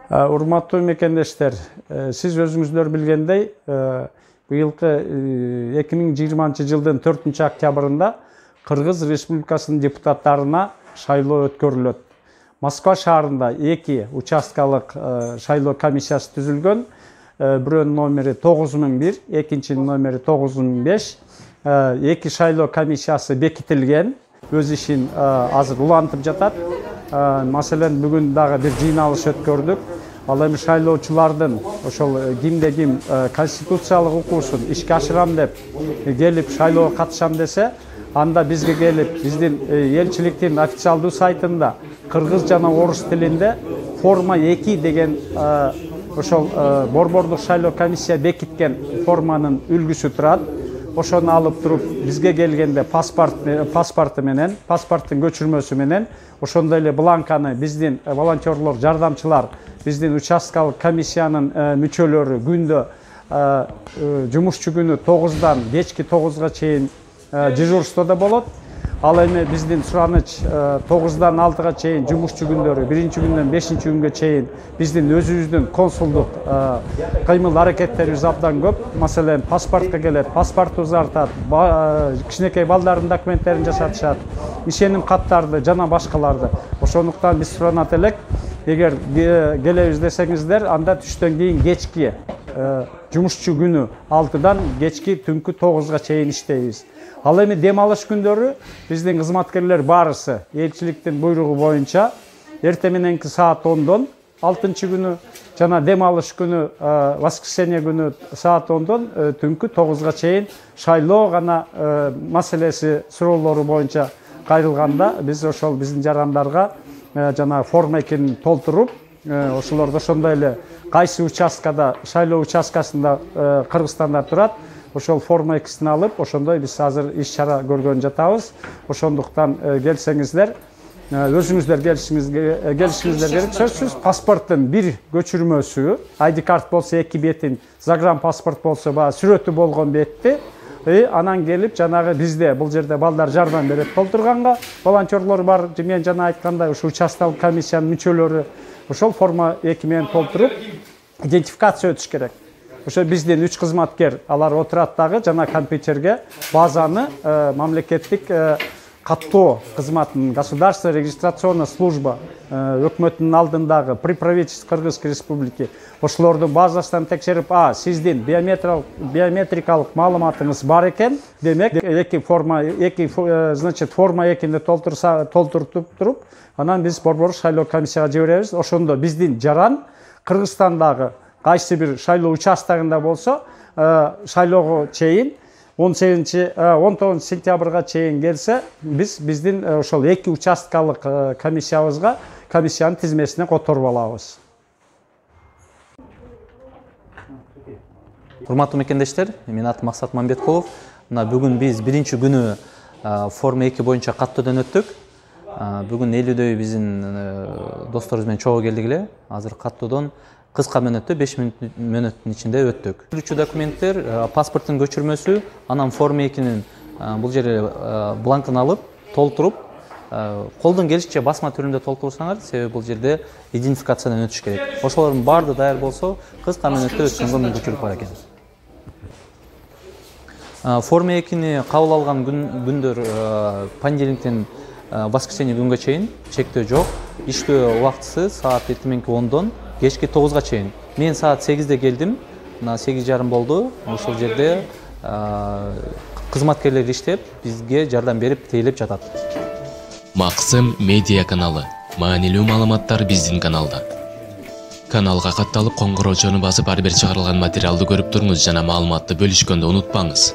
Урматтуу мекендештер, сиз өзүңүздөр билгендей, быйылкы 2020 жылдын 4 октябрында Кыргыз Республикасынын депутаттарына шайлоо өткөрүлөт. Москва шаарында 2 участкалык шайлоо комиссиясы түзүлгөн. Бирөөнүн номери 9001, экинчинин номери 9005. 2 шайлоо комиссиясы бекитилген. Өз ишин азыр улантып жатат. Маселен, бүгүн дагы бир жыйналыш өткөрдүк. Ал эми шайлоочулардын ошол кимде ким конституциялык укуусун ишке ашырам деп келип шайлоого катышам десе, анда бизге келип, биздин элчиликтин официалдуу сайтында кыргыз жана орус тилинде форма 2 деген ошол борбордук шайлоо комиссия бекиткен форманын үлгүсү турат. Ошону алып туруп бизге келгенде паспорттун көчүрмөсү менен, ошондой эле бланканы биздин волонтерлор, жардамчылар, биздин участкалык комиссиянын мүчөлөрү күндө жумушчу күнү 9-дан кечки 9-га чейин дежурствода болот. Ал эми биздин сураныч 9-дан 6-га чейин жумушчу күндөрү, 1-күндөн 5-күнгө чейин биздин өзүбүздүн консулдук кыймыл аракеттерибиз абдан көп. Маселен, паспортко келет, паспорт узартат, кичинекей балдардын документтерин жасатышат, ишеним каттарды жана башкаларды. Ошондуктан биз суранат элек, эгер келебиз десеңиздер, анда түштөн кийин кечки жумушчу күнү 6-дан кечки түнкү 9-га чейин иштейбиз. Ал эми дем алыш күндөрү биздин кызматкерлер баарысы элчиликтин буйругу боюнча эртең мененки саат 10-дон 6-күнү жана дем алыш күнү воскресенье күнү саат 10-дон түнкү 9-га чейин шайлоо гана маселеси суроолору боюнча кайрылганда биз ошол биздин жарандарга жана форма 2-ни толтуруп, ошолордо ошондой эле кайсы участкада, шайлоо участкасында Кыргызстанда турат, ошол форма 2-син алып, ошондой биз азыр иш-чара көргөн жатабыз. Ошондуктан келсеңиздер, өзүңүздөр келишиңиздер керек. Сөзсүз паспорттун бир көчүрмөсү, ID карт болсо 2 бетин, загранпаспорт болсо сүрөтү болгон бетти, анан келип жанагы бизде бул жерде балдар жардам берет толтурганга, волонтерлор бар, мен жана айткандай ушу участкалык комиссиянын мүчөлөрү ошол форма 2 менен толтуруп идентификация өтүш керек. Ошо биздин 3 кызматкер алар отурат дагы жана компьютерге базаны мамлекеттик каттоо кызматынын государственная регистрационная служба өкмөтүнүн алдындагы при правительстве Кыргызской республики ошолордун базасынан текшерип, сиздин биометрикалык маалыматыңыз бар экен, демек форма 2-ни толтуртуп туруп, анан биз борбордук шайлоо комиссияга жиберебиз. Ошондо биздин жаран Кыргызстандагы кайсы бир шайлоо участогунда болсо, шайлоого чейин 19 сентябрга чейин келсе, биздин ошол 2 участкалык комиссиябызга комиссиянын тизмесине которуп алабыз. Урматтуу мекендештер, мен атым Максат Мамбеткулов. Мына бүгүн биз 1-күнү форма 2 боюнча каттоодон өттүк. Бүгүн 50дөй биздин досторубуз менен чогуу келдик эле. Азыр каттоодон кыска мөөнөттө 5 мүнөттүн ичинде өттүк. Жүрүүчү документтер, паспорттун көчүрмөсү, анан форма 2-нин бул жерде бланкын алып, толтуруп, колдон келишинче басма түрүндө толтурсаңар, себеби бул жерде идентификациядан өтүш керек. Ошолордун баардыгы даяр болсо, кыска мөөнөттө өткөнгө мүмкүнчүлүк бар экен. Форма 2-ни кабыл алган күндөр понедельниктен воскресенье күнгө чейин чектөө жок. Иштөө убактысы саат эртеменки 10-дон кечки 9-га чейин. Мен саат 8-де келдим, 8:30 болду. Ошол жерде кызматкерлер иштеп, бизге жардам берип, тейлеп жатат. Максым медиа каналы. Маанилүү маалыматтар биздин каналда. Каналга катталып, коңгуроочуну басып, ар бир чыгарылган материалды көрүп туруңуз жана маалыматты бөлүшкөндү унутпаңыз.